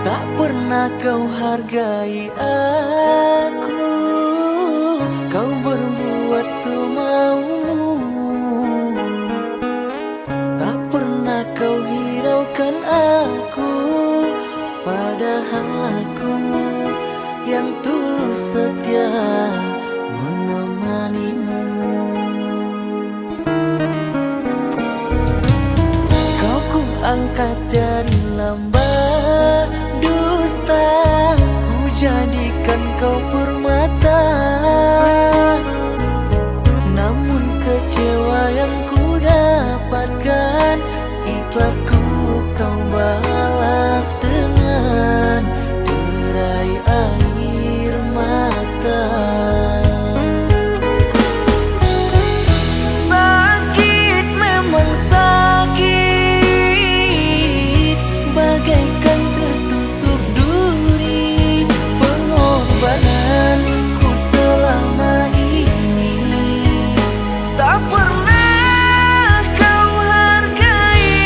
Tak pernah kau hargai aku, kau berbuat semaumu. Tak pernah kau hiraukan aku, padahal aku yang tulus setia menemanimu. Kau ku angkat dari lambah dusta, ku jadikan kau permata. Namun kecewa yang ku dapatkan, ikhlasku kau balas dengan derai air mata. Sakit memang sakit, bagaikan tertusuk duri. Pengorbananku selama ini tak pernah kau hargai.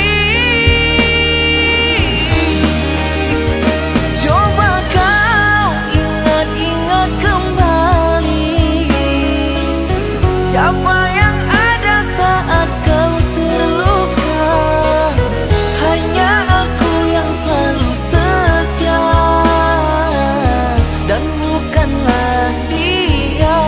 Coba kau ingat-ingat kembali, siapa yang ada saat kau terluka. Hanya aku yang selalu setia, dan bukanlah dia.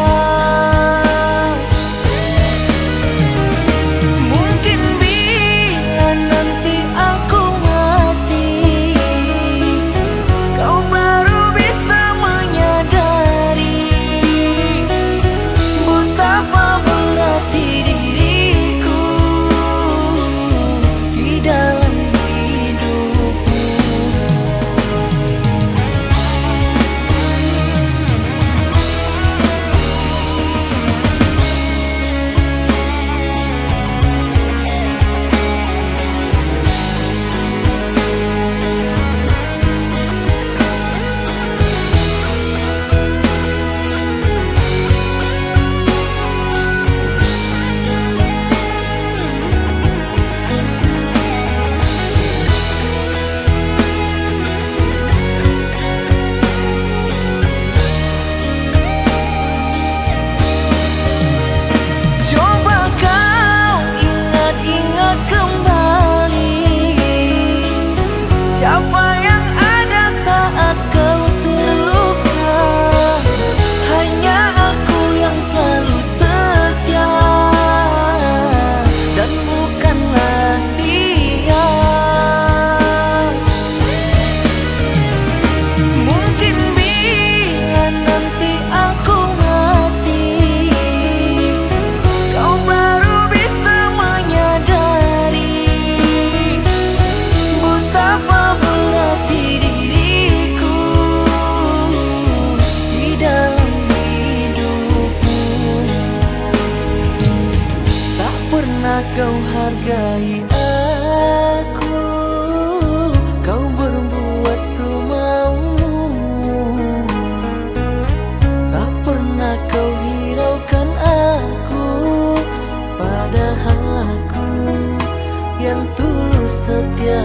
Mungkin bila nanti aku mati, kau baru bisa menyadari betapa berarti diriku di dalam hidupmu. Coba kau ingat-ingat kembali, siapa yang ada saat kau terluka. Hanya aku yang selalu setia, dan bukanlah dia. Mungkin bila nanti aku mati, kau baru bisa menyadari betapa berarti diriku di dalam hidupmu. Tak pernah kau hargai aku, kau berbuat semaumu. Tak pernah kau hiraukan aku, padahal aku yang tulus setia